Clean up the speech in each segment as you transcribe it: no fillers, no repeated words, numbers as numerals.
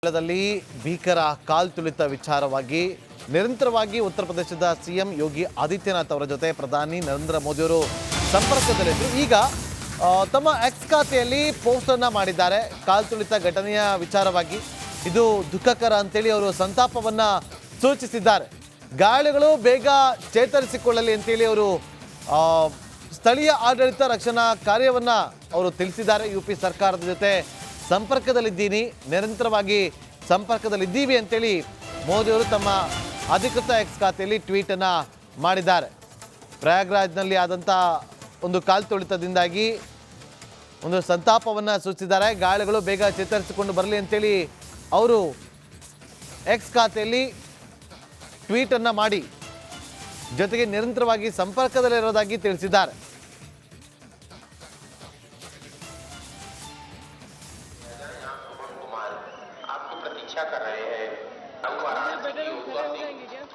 ದಲ್ಲಿ ಭೀಕರ ಕಾಲ್ತುಳಿತ ವಿಚಾರವಾಗಿ ನಿರಂತರವಾಗಿ ಉತ್ತರ ಪ್ರದೇಶದ ಸಿಎಂ ಯೋಗಿ ಆದಿತ್ಯನಾಥ್ ಅವರ ಜೊತೆ ಪ್ರಧಾನಿ ನರೇಂದ್ರ ಮೋದಿ ಅವರು ಸಂಪರ್ಕದಲ್ಲಿದ್ದರು. ಈಗ ತಮ್ಮ ಎಕ್ಸ್ ಖಾತೆಯಲ್ಲಿ ಪೋಸ್ಟ್ ಅನ್ನು ಮಾಡಿದ್ದಾರೆ. ಕಾಲ್ತುಳಿತ ಘಟನೆಯ ವಿಚಾರವಾಗಿ ಇದು ದುಃಖಕರ ಅಂತೇಳಿ ಅವರು ಸಂತಾಪವನ್ನು ಸೂಚಿಸಿದ್ದಾರೆ. ಗಾಯಾಳುಗಳು ಬೇಗ ಚೇತರಿಸಿಕೊಳ್ಳಲಿ ಅಂತೇಳಿ ಅವರು ಸ್ಥಳೀಯ ಆಡಳಿತ ರಕ್ಷಣಾ ಕಾರ್ಯವನ್ನು ಅವರು ತಿಳಿಸಿದ್ದಾರೆ. ಯುಪಿ ಸರ್ಕಾರದ ಜೊತೆ ಸಂಪರ್ಕದಲ್ಲಿದ್ದೀನಿ, ನಿರಂತರವಾಗಿ ಸಂಪರ್ಕದಲ್ಲಿದ್ದೀವಿ ಅಂತೇಳಿ ಮೋದಿಯವರು ತಮ್ಮ ಅಧಿಕೃತ ಎಕ್ಸ್ ಖಾತೆಯಲ್ಲಿ ಟ್ವೀಟನ್ನು ಮಾಡಿದ್ದಾರೆ. ಪ್ರಯಾಗ್ರಾಜ್ನಲ್ಲಿ ಆದಂಥ ಒಂದು ಕಾಲ್ತುಳಿತದಿಂದಾಗಿ ಒಂದು ಸಂತಾಪವನ್ನು ಸೂಚಿಸಿದ್ದಾರೆ. ಗಾಯಾಳುಗಳು ಬೇಗ ಚೇತರಿಸಿಕೊಂಡು ಬರಲಿ ಅಂತೇಳಿ ಅವರು ಎಕ್ಸ್ ಖಾತೆಯಲ್ಲಿ ಟ್ವೀಟನ್ನು ಮಾಡಿ ಜೊತೆಗೆ ನಿರಂತರವಾಗಿ ಸಂಪರ್ಕದಲ್ಲಿರೋದಾಗಿ ತಿಳಿಸಿದ್ದಾರೆ. प्रतीक्षा कर रहे हैं।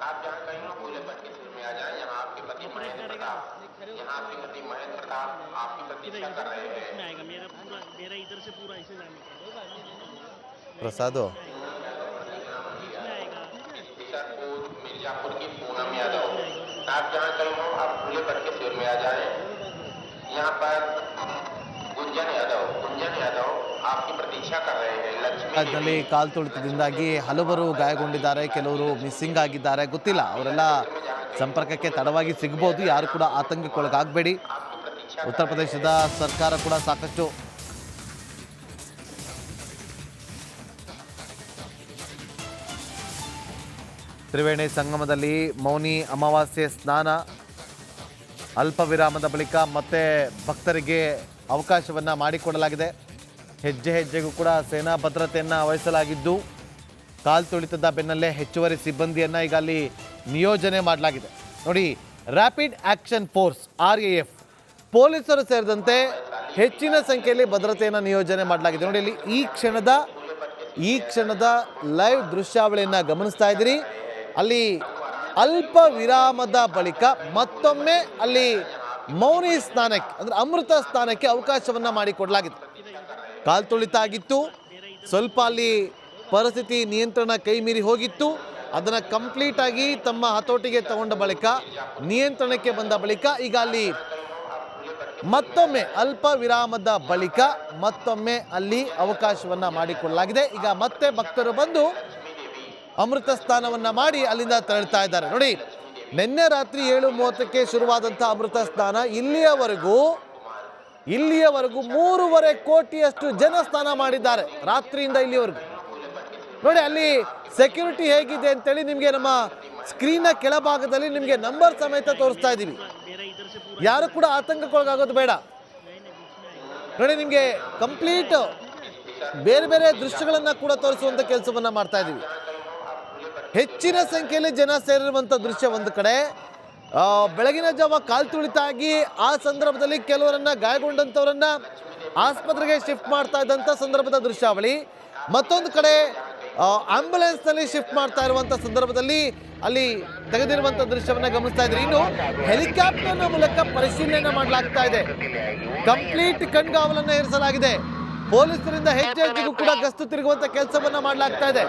आप जहाँ कहीं हो पूरे बच्चे में आ जाए। यहाँ आपके पति महेंद्र प्रताप, यहाँ आपके पति महेंद्र प्रताप आपकी प्रतीक्षा कर रहे हैं। मेरा इधर से पूरा ऐसे जाने प्रसादो मिर्जापुर की पूनम यादव, आप जहाँ कहीं हो आप पूरे बच्चे सिर में आ जाए। यहाँ पर गुंजन यादव आपकी प्रतीक्षा कर रहे हैं। ರಾಜ್ಯದಲ್ಲಿ ಕಾಲ್ತುಳಿತದಿಂದಾಗಿ ಹಲವರು ಗಾಯಗೊಂಡಿದ್ದಾರೆ, ಕೆಲವರು ಮಿಸ್ಸಿಂಗ್ ಆಗಿದ್ದಾರೆ, ಗೊತ್ತಿಲ್ಲ. ಅವರೆಲ್ಲ ಸಂಪರ್ಕಕ್ಕೆ ತಡವಾಗಿ ಸಿಗಬಹುದು. ಯಾರು ಕೂಡ ಆತಂಕಕ್ಕೊಳಗಾಗಬೇಡಿ. ಉತ್ತರ ಪ್ರದೇಶದ ಸರ್ಕಾರ ಕೂಡ ಸಾಕಷ್ಟು ತ್ರಿವೇಣಿ ಸಂಗಮದಲ್ಲಿ ಮೌನಿ ಅಮಾವಾಸ್ಯೆ ಸ್ನಾನ, ಅಲ್ಪ ವಿರಾಮದ ಬಳಿಕ ಮತ್ತೆ ಭಕ್ತರಿಗೆ ಅವಕಾಶವನ್ನು ಮಾಡಿಕೊಡಲಾಗಿದೆ. ಹೆಜ್ಜೆ ಹೆಜ್ಜೆಗೂ ಕೂಡ ಸೇನಾ ಭದ್ರತೆಯನ್ನು ವಹಿಸಲಾಗಿದ್ದು ಕಾಲ್ತುಳಿತದ ಬೆನ್ನಲ್ಲೇ ಹೆಚ್ಚುವರಿ ಸಿಬ್ಬಂದಿಯನ್ನು ಈಗ ಅಲ್ಲಿ ನಿಯೋಜನೆ ಮಾಡಲಾಗಿದೆ. ನೋಡಿ, ರ್ಯಾಪಿಡ್ ಆಕ್ಷನ್ ಫೋರ್ಸ್ RAF ಪೊಲೀಸರು ಸೇರಿದಂತೆ ಹೆಚ್ಚಿನ ಸಂಖ್ಯೆಯಲ್ಲಿ ಭದ್ರತೆಯನ್ನು ನಿಯೋಜನೆ ಮಾಡಲಾಗಿದೆ. ನೋಡಿ, ಇಲ್ಲಿ ಈ ಕ್ಷಣದ ಲೈವ್ ದೃಶ್ಯಾವಳಿಯನ್ನು ಗಮನಿಸ್ತಾ ಇದ್ದೀರಿ. ಅಲ್ಲಿ ಅಲ್ಪ ವಿರಾಮದ ಬಳಿಕ ಮತ್ತೊಮ್ಮೆ ಅಲ್ಲಿ ಮೌನಿ ಸ್ನಾನಕ್ಕೆ ಅಂದರೆ ಅಮೃತ ಸ್ನಾನಕ್ಕೆ ಅವಕಾಶವನ್ನು ಮಾಡಿಕೊಡಲಾಗಿದೆ. ಕಾಲ್ತುಳಿತ ಆಗಿತ್ತು, ಸ್ವಲ್ಪ ಅಲ್ಲಿ ಪರಿಸ್ಥಿತಿ ನಿಯಂತ್ರಣ ಕೈ ಮೀರಿ ಹೋಗಿತ್ತು. ಅದನ್ನು ಕಂಪ್ಲೀಟಾಗಿ ತಮ್ಮ ಹತೋಟಿಗೆ ತಗೊಂಡ ಬಳಿಕ ನಿಯಂತ್ರಣಕ್ಕೆ ಬಂದ ಬಳಿಕ ಈಗ ಅಲ್ಲಿ ಮತ್ತೊಮ್ಮೆ ಅಲ್ಪ ವಿರಾಮದ ಬಳಿಕ ಮತ್ತೊಮ್ಮೆ ಅಲ್ಲಿ ಅವಕಾಶವನ್ನು ಮಾಡಿಕೊಡಲಾಗಿದೆ. ಈಗ ಮತ್ತೆ ಭಕ್ತರು ಬಂದು ಅಮೃತ ಸ್ನಾನವನ್ನು ಮಾಡಿ ಅಲ್ಲಿಂದ ತೆರಳ್ತಾ ಇದ್ದಾರೆ. ನೋಡಿ, ನಿನ್ನೆ ರಾತ್ರಿ 7:30ಕ್ಕೆ ಶುರುವಾದಂಥ ಅಮೃತ ಸ್ನಾನ ಇಲ್ಲಿಯವರೆಗೂ 3.5 ಕೋಟಿಯಷ್ಟು ಜನ ಸ್ನಾನ ಮಾಡಿದ್ದಾರೆ ರಾತ್ರಿಯಿಂದ ಇಲ್ಲಿವರೆಗೂ. ನೋಡಿ, ಅಲ್ಲಿ ಸೆಕ್ಯೂರಿಟಿ ಹೇಗಿದೆ ಅಂತೇಳಿ ನಿಮಗೆ ನಮ್ಮ ಸ್ಕ್ರೀನ್ನ ಕೆಳಭಾಗದಲ್ಲಿ ನಿಮಗೆ ನಂಬರ್ ಸಮೇತ ತೋರಿಸ್ತಾ ಇದ್ದೀವಿ. ಯಾರು ಕೂಡ ಆತಂಕಕ್ಕೊಳಗಾಗೋದು ಬೇಡ. ನೋಡಿ, ನಿಮಗೆ ಕಂಪ್ಲೀಟ್ ಬೇರೆ ಬೇರೆ ದೃಶ್ಯಗಳನ್ನು ಕೂಡ ತೋರಿಸುವಂಥ ಕೆಲಸವನ್ನು ಮಾಡ್ತಾ ಇದ್ದೀವಿ. ಹೆಚ್ಚಿನ ಸಂಖ್ಯೆಯಲ್ಲಿ ಜನ ಸೇರಿರುವಂಥ ದೃಶ್ಯ ಒಂದು ಕಡೆ, ಬೆಳಗಿನ ಜಾವ ಕಾಲ್ತುಳಿತ ಆಗಿ ಆ ಸಂದರ್ಭದಲ್ಲಿ ಕೆಲವರನ್ನ ಗಾಯಗೊಂಡಂಥವರನ್ನ ಆಸ್ಪತ್ರೆಗೆ ಶಿಫ್ಟ್ ಮಾಡ್ತಾ ಇದ್ದಂಥ ಸಂದರ್ಭದ ದೃಶ್ಯಾವಳಿ, ಮತ್ತೊಂದು ಕಡೆ ಆಂಬ್ಯುಲೆನ್ಸ್ನಲ್ಲಿ ಶಿಫ್ಟ್ ಮಾಡ್ತಾ ಇರುವಂಥ ಸಂದರ್ಭದಲ್ಲಿ ಅಲ್ಲಿ ತೆಗೆದಿರುವಂಥ ದೃಶ್ಯವನ್ನು ಗಮನಿಸ್ತಾ ಇದ್ರಿ. ಇನ್ನು ಹೆಲಿಕಾಪ್ಟರ್ನ ಮೂಲಕ ಪರಿಶೀಲನೆ ಮಾಡಲಾಗ್ತಾ ಇದೆ. ಕಂಪ್ಲೀಟ್ ಕಣ್ಗಾವಲನ್ನು ಇರಿಸಲಾಗಿದೆ. ಪೊಲೀಸರಿಂದ ಹೆಜ್ಜೆ ಹೆಜ್ಜೆಗೂ ಕೂಡ ಗಸ್ತು ತಿರುಗುವಂಥ ಕೆಲಸವನ್ನು ಮಾಡಲಾಗ್ತಾ ಇದೆ.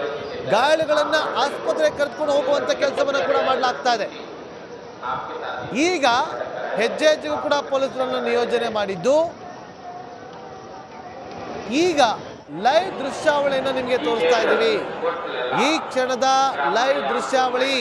ಗಾಯಾಳುಗಳನ್ನು ಆಸ್ಪತ್ರೆಗೆ ಕರೆದುಕೊಂಡು ಹೋಗುವಂಥ ಕೆಲಸವನ್ನು ಕೂಡ ಮಾಡಲಾಗ್ತಾ ಇದೆ. ಈಗ ಹೆಜ್ಜೆ ಹೆಜ್ಜೆಗೂ ಕೂಡ ಪೊಲೀಸರನ್ನು ನಿಯೋಜನೆ ಮಾಡಿದ್ದು ಈಗ ಲೈವ್ ದೃಶ್ಯಾವಳಿಯನ್ನು ನಿಮಗೆ ತೋರಿಸ್ತಾ ಇದ್ದೀವಿ. ಈ ಕ್ಷಣದ ಲೈವ್ ದೃಶ್ಯಾವಳಿ.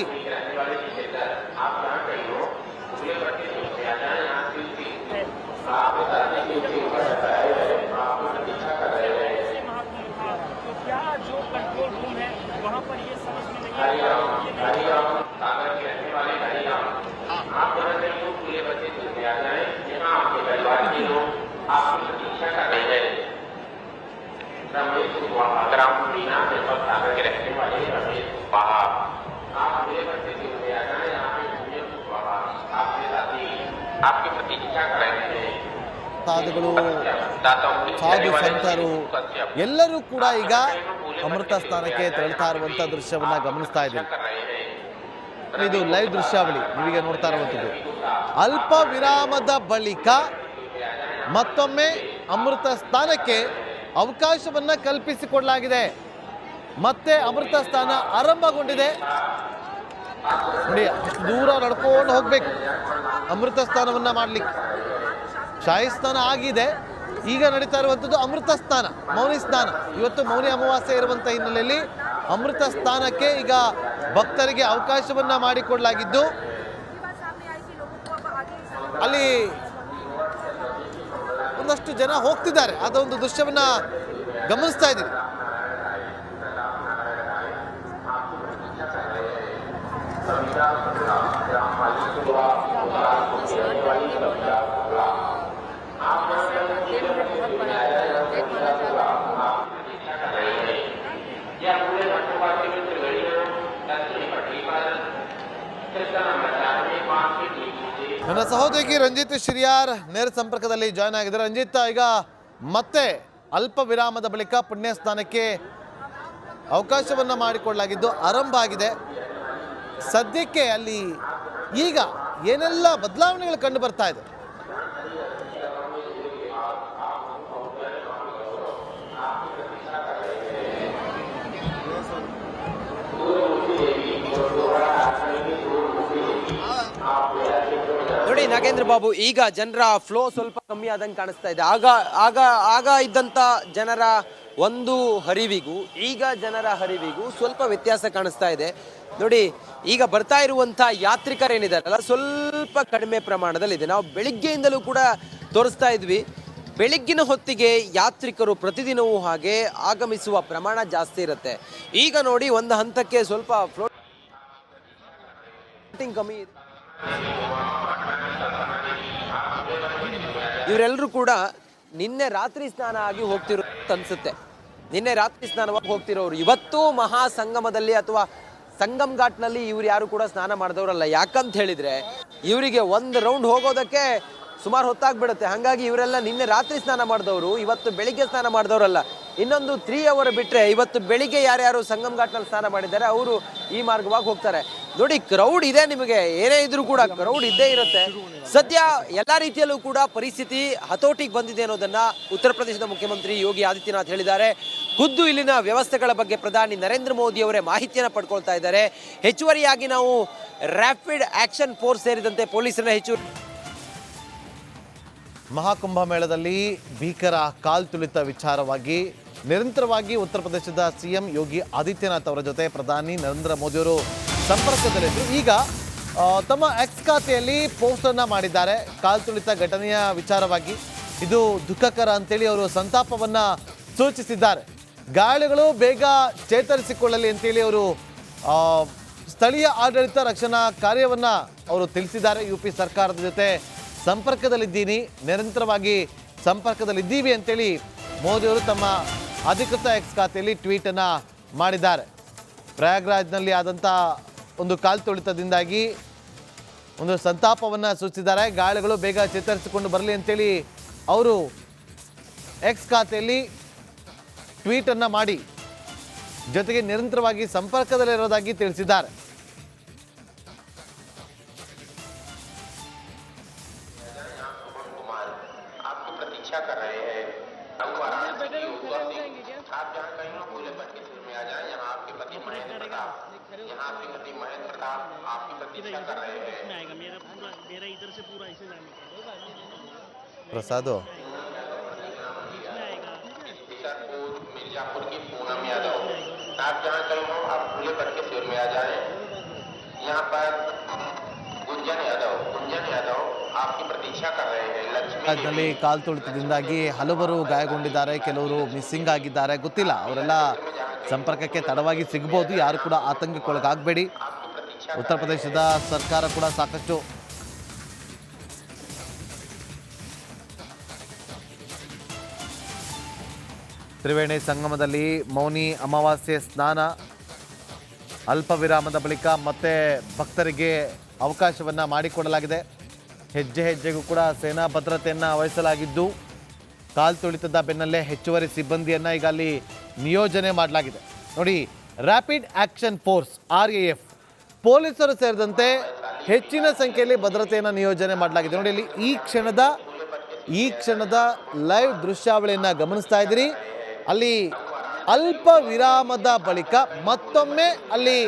आपकी प्रतीक्षा कर रहे हैं। ಸಾಧುಗಳು, ಸಾಧು ಸಂತರು ಎಲ್ಲರೂ ಕೂಡ ಈಗ ಅಮೃತ ಸ್ನಾನಕ್ಕೆ ತೆರಳ್ತಾ ಇರುವಂಥ ದೃಶ್ಯವನ್ನು ಗಮನಿಸ್ತಾ ಇದ್ದೀವಿ. ಇದು ಲೈವ್ ದೃಶ್ಯಾವಳಿ ನೀವೀಗ ನೋಡ್ತಾ ಇರುವಂಥದ್ದು. ಅಲ್ಪ ವಿರಾಮದ ಬಳಿಕ ಮತ್ತೊಮ್ಮೆ ಅಮೃತ ಸ್ನಾನಕ್ಕೆ ಅವಕಾಶವನ್ನು ಕಲ್ಪಿಸಿಕೊಡಲಾಗಿದೆ. ಮತ್ತೆ ಅಮೃತ ಸ್ನಾನ ಆರಂಭಗೊಂಡಿದೆ. ನೋಡಿ, ಅಷ್ಟು ದೂರ ನಡ್ಕೊಂಡು ಹೋಗ್ಬೇಕು ಅಮೃತ ಸ್ನಾನವನ್ನ ಮಾಡ್ಲಿಕ್ಕೆ. ಶಾಹಿ ಸ್ನಾನ ಆಗಿದೆ, ಈಗ ನಡೀತಾ ಇರುವಂಥದ್ದು ಅಮೃತ ಸ್ನಾನ, ಮೌನಿ ಸ್ನಾನ. ಇವತ್ತು ಮೌನಿ ಅಮಾವಾಸ್ಯೆ ಇರುವಂಥ ಹಿನ್ನೆಲೆಯಲ್ಲಿ ಅಮೃತ ಸ್ನಾನಕ್ಕೆ ಈಗ ಭಕ್ತರಿಗೆ ಅವಕಾಶವನ್ನ ಮಾಡಿಕೊಡಲಾಗಿದ್ದು, ಅಲ್ಲಿ ಒಂದಷ್ಟು ಜನ ಹೋಗ್ತಿದ್ದಾರೆ. ಅದೊಂದು ದೃಶ್ಯವನ್ನ ಗಮನಿಸ್ತಾ ಇದ್ದೀವಿ. ನನ್ನ ಸಹೋದರಿ ರಂಜಿತ್ ಶ್ರೀಯಾರ್ ನೇರ ಸಂಪರ್ಕದಲ್ಲಿ ಜಾಯ್ನ್ ಆಗಿದ್ದಾರೆ. ರಂಜಿತ್, ಈಗ ಮತ್ತೆ ಅಲ್ಪ ವಿರಾಮದ ಬಳಿಕ ಪುಣ್ಯ ಸ್ನಾನಕ್ಕೆ ಅವಕಾಶವನ್ನ ಮಾಡಿಕೊಡಲಾಗಿದ್ದು ಆರಂಭ ಆಗಿದೆ. ಸದ್ಯಕ್ಕೆ ಅಲ್ಲಿ ಈಗ ಏನೆಲ್ಲ ಬದಲಾವಣೆಗಳು ಕಂಡು ಬರ್ತಾ ಇದೆ? ನೋಡಿ ನಾಗೇಂದ್ರ ಬಾಬು, ಈಗ ಜನರ ಫ್ಲೋ ಸ್ವಲ್ಪ ಕಮ್ಮಿ ಆದಂಗೆ ಕಾಣಿಸ್ತಾ ಇದೆ. ಆಗ ಇದ್ದಂತ ಜನರ ಒಂದು ಹರಿವಿಗೂ ಈಗ ಜನರ ಹರಿವಿಗೂ ಸ್ವಲ್ಪ ವ್ಯತ್ಯಾಸ ಕಾಣಿಸ್ತಾ ಇದೆ. ನೋಡಿ, ಈಗ ಬರ್ತಾ ಇರುವಂತ ಯಾತ್ರಿಕರೇನಿದಾರಲ್ಲ ಸ್ವಲ್ಪ ಕಡಿಮೆ ಪ್ರಮಾಣದಲ್ಲಿದೆ. ನಾವು ಬೆಳಿಗ್ಗೆಯಿಂದಲೂ ಕೂಡ ತೋರಿಸ್ತಾ ಇದ್ವಿ, ಬೆಳಗ್ಗಿನ ಹೊತ್ತಿಗೆ ಯಾತ್ರಿಕರು ಪ್ರತಿದಿನವೂ ಹಾಗೆ ಆಗಮಿಸುವ ಪ್ರಮಾಣ ಜಾಸ್ತಿ ಇರುತ್ತೆ. ಈಗ ನೋಡಿ, ಒಂದು ಹಂತಕ್ಕೆ ಸ್ವಲ್ಪ ಫ್ಲೋಟಿಂಗ್ ಕಮ್ಮಿ ಇದೆ. ಇವರೆಲ್ಲರೂ ಕೂಡ ನಿನ್ನೆ ರಾತ್ರಿ ಸ್ನಾನ ಆಗಿ ಹೋಗ್ತಿರೋ ಅನ್ಸುತ್ತೆ. ನಿನ್ನೆ ರಾತ್ರಿ ಸ್ನಾನವಾಗಿ ಹೋಗ್ತಿರೋರು ಇವತ್ತು ಮಹಾ ಸಂಗಮದಲ್ಲಿ ಅಥವಾ ಸಂಗಮ್ ಘಾಟ್ನಲ್ಲಿ ಇವ್ರು ಯಾರು ಕೂಡ ಸ್ನಾನ ಮಾಡಿದವರಲ್ಲ. ಯಾಕಂತ ಹೇಳಿದ್ರೆ ಇವರಿಗೆ ಒಂದು ರೌಂಡ್ ಹೋಗೋದಕ್ಕೆ ಸುಮಾರು ಹೊತ್ತಾಗ್ಬಿಡುತ್ತೆ. ಹಾಗಾಗಿ ಇವರೆಲ್ಲ ನಿನ್ನೆ ರಾತ್ರಿ ಸ್ನಾನ ಮಾಡಿದವರು, ಇವತ್ತು ಬೆಳಿಗ್ಗೆ ಸ್ನಾನ ಮಾಡಿದವರಲ್ಲ. ಇನ್ನೊಂದು 3 ಅವರ್ ಬಿಟ್ಟರೆ ಇವತ್ತು ಬೆಳಿಗ್ಗೆ ಯಾರ್ಯಾರು ಸಂಗಮ್ ಘಾಟ್ನಲ್ಲಿ ಸ್ನಾನ ಮಾಡಿದ್ದಾರೆ ಅವರು ಈ ಮಾರ್ಗವಾಗಿ ಹೋಗ್ತಾರೆ. ನೋಡಿ, ಕ್ರೌಡ್ ಇದೆ, ನಿಮಗೆ ಏನೇ ಇದ್ರೂ ಕೂಡ ಕ್ರೌಡ್ ಇದ್ದೇ ಇರುತ್ತೆ. ಸದ್ಯ ಎಲ್ಲ ರೀತಿಯಲ್ಲೂ ಕೂಡ ಪರಿಸ್ಥಿತಿ ಹತೋಟಿಗೆ ಬಂದಿದೆ ಅನ್ನೋದನ್ನ ಉತ್ತರ ಪ್ರದೇಶದ ಮುಖ್ಯಮಂತ್ರಿ ಯೋಗಿ ಆದಿತ್ಯನಾಥ್ ಹೇಳಿದ್ದಾರೆ. ಖುದ್ದು ಇಲ್ಲಿನ ವ್ಯವಸ್ಥೆಗಳ ಬಗ್ಗೆ ಪ್ರಧಾನಿ ನರೇಂದ್ರ ಮೋದಿ ಅವರೇ ಮಾಹಿತಿಯನ್ನು ಪಡ್ಕೊಳ್ತಾ ಇದ್ದಾರೆ. ಹೆಚ್ಚುವರಿಯಾಗಿ ನಾವು ರ್ಯಾಪಿಡ್ ಆಕ್ಷನ್ ಫೋರ್ಸ್ ಸೇರಿದಂತೆ ಪೊಲೀಸರನ್ನ ಹೆಚ್ಚುವರಿ ಮಹಾಕುಂಭ ಮೇಳದಲ್ಲಿ ಭೀಕರ ಕಾಲ್ತುಳಿತ ವಿಚಾರವಾಗಿ ನಿರಂತರವಾಗಿ ಉತ್ತರ ಪ್ರದೇಶದ ಸಿಎಂ ಯೋಗಿ ಆದಿತ್ಯನಾಥ್ ಅವರ ಜೊತೆ ಪ್ರಧಾನಿ ನರೇಂದ್ರ ಮೋದಿಯವರು ಸಂಪರ್ಕದಲ್ಲಿದ್ದರು. ಈಗ ತಮ್ಮ ಎಕ್ಸ್ ಖಾತೆಯಲ್ಲಿ ಪೋಸ್ಟ್ ಅನ್ನ ಮಾಡಿದ್ದಾರೆ ಕಾಲ್ತುಳಿತ ಘಟನೆಯ ವಿಚಾರವಾಗಿ. ಇದು ದುಃಖಕರ ಅಂತೇಳಿ ಅವರು ಸಂತಾಪವನ್ನ ಸೂಚಿಸಿದ್ದಾರೆ. ಗಾಯಾಳುಗಳು ಬೇಗ ಚೇತರಿಸಿಕೊಳ್ಳಲಿ ಅಂತೇಳಿ ಅವರು ಸ್ಥಳೀಯ ಆಡಳಿತ ರಕ್ಷಣಾ ಕಾರ್ಯವನ್ನ ಅವರು ತಿಳಿಸಿದ್ದಾರೆ. ಯುಪಿ ಸರ್ಕಾರದ ಜೊತೆ ಸಂಪರ್ಕದಲ್ಲಿದ್ದೀನಿ, ನಿರಂತರವಾಗಿ ಸಂಪರ್ಕದಲ್ಲಿದ್ದೀವಿ ಅಂತೇಳಿ ಮೋದಿಯವರು ತಮ್ಮ ಅಧಿಕೃತ ಎಕ್ಸ್ ಖಾತೆಯಲ್ಲಿ ಟ್ವೀಟ್ ಅನ್ನ ಮಾಡಿದ್ದಾರೆ. ಪ್ರಯಾಗ್ರಾಜ್ನಲ್ಲಿ ಆದಂಥ ಒಂದು ಕಾಲ್ತುಳಿತದಿಂದಾಗಿ ಒಂದು ಸಂತಾಪವನ್ನು ಸೂಚಿಸಿದ್ದಾರೆ. ಗಾಯಾಳುಗಳು ಬೇಗ ಚೇತರಿಸಿಕೊಂಡು ಬರಲಿ ಅಂತೇಳಿ ಅವರು ಎಕ್ಸ್ ಖಾತೆಯಲ್ಲಿ ಟ್ವೀಟ್ ಅನ್ನ ಮಾಡಿ ಜೊತೆಗೆ ನಿರಂತರವಾಗಿ ಸಂಪರ್ಕದಲ್ಲಿರೋದಾಗಿ ತಿಳಿಸಿದ್ದಾರೆ. प्रतीक्षा कर रहे हैं। वाराणसी की उद्भव सिंह, आप जहाँ कहीं हो पूरे बच के में आ जाए। यहाँ आपके पति महेंद्र प्रताप, यहाँ आपके पति महेंद्र प्रताप आपकी प्रतीक्षा कर रहे हैं। मेरा इधर से पूरा ऐसे जाने प्रसादो मिर्जापुर की पूनम यादव, आप जहाँ कहीं हो आप पूरे बच के शिविर में आ जाए। यहाँ पर गुंजन यादव आपकी प्रतीक्षा कर रहे हैं। ರಾಜ್ಯದಲ್ಲಿ ಕಾಲ್ತುಳಿತದಿಂದಾಗಿ ಹಲವರು ಗಾಯಗೊಂಡಿದ್ದಾರೆ, ಕೆಲವರು ಮಿಸ್ಸಿಂಗ್ ಆಗಿದ್ದಾರೆ, ಗೊತ್ತಿಲ್ಲ. ಅವರೆಲ್ಲ ಸಂಪರ್ಕಕ್ಕೆ ತಡವಾಗಿ ಸಿಗಬಹುದು. ಯಾರು ಕೂಡ ಆತಂಕಕ್ಕೊಳಗಾಗಬೇಡಿ. ಉತ್ತರ ಪ್ರದೇಶದ ಸರ್ಕಾರ ಕೂಡ ಸಾಕಷ್ಟು ತ್ರಿವೇಣಿ ಸಂಗಮದಲ್ಲಿ ಮೌನಿ ಅಮಾವಾಸ್ಯೆ ಸ್ನಾನ ಅಲ್ಪ ವಿರಾಮದ ಬಳಿಕ ಮತ್ತೆ ಭಕ್ತರಿಗೆ ಅವಕಾಶವನ್ನ ಮಾಡಿಕೊಡಲಾಗಿದೆ. ಹೆಜ್ಜೆ ಹೆಜ್ಜೆಗೂ ಕೂಡ ಸೇನಾ ಭದ್ರತೆಯನ್ನು ವಹಿಸಲಾಗಿದ್ದು ಕಾಲ್ತುಳಿತದ ಬೆನ್ನಲ್ಲೇ ಹೆಚ್ಚುವರಿ ಸಿಬ್ಬಂದಿಯನ್ನು ಈಗ ಅಲ್ಲಿ ನಿಯೋಜನೆ ಮಾಡಲಾಗಿದೆ. ನೋಡಿ, ರ್ಯಾಪಿಡ್ ಆಕ್ಷನ್ ಫೋರ್ಸ್ RAF ಪೊಲೀಸರು ಸೇರಿದಂತೆ ಹೆಚ್ಚಿನ ಸಂಖ್ಯೆಯಲ್ಲಿ ಭದ್ರತೆಯನ್ನು ನಿಯೋಜನೆ ಮಾಡಲಾಗಿದೆ. ನೋಡಿ, ಇಲ್ಲಿ ಈ ಕ್ಷಣದ ಲೈವ್ ದೃಶ್ಯಾವಳಿಯನ್ನು ಗಮನಿಸ್ತಾ ಇದ್ದೀರಿ. ಅಲ್ಲಿ ಅಲ್ಪ ವಿರಾಮದ ಬಳಿಕ ಮತ್ತೊಮ್ಮೆ ಅಲ್ಲಿ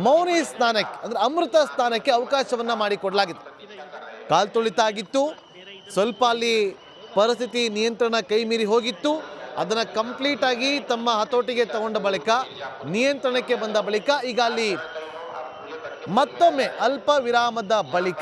ಮೌನಿ ಸ್ನಾನಕ್ಕೆ ಅಂದರೆ ಅಮೃತ ಸ್ನಾನಕ್ಕೆ ಅವಕಾಶವನ್ನು ಮಾಡಿಕೊಡಲಾಗಿದೆ. ಕಾಲ್ ತುಳಿತ ಆಗಿತ್ತು, ಸ್ವಲ್ಪ ಅಲ್ಲಿ ಪರಿಸ್ಥಿತಿ ನಿಯಂತ್ರಣ ಕೈ ಮೀರಿ ಹೋಗಿತ್ತು. ಅದನ್ನು ಕಂಪ್ಲೀಟ್ ಆಗಿ ತಮ್ಮ ಹತೋಟಿಗೆ ತಗೊಂಡ ಬಳಿಕ ನಿಯಂತ್ರಣಕ್ಕೆ ಬಂದ ಬಳಿಕ ಈಗ ಅಲ್ಲಿ ಮತ್ತೊಮ್ಮೆ ಅಲ್ಪ ವಿರಾಮದ ಬಳಿಕ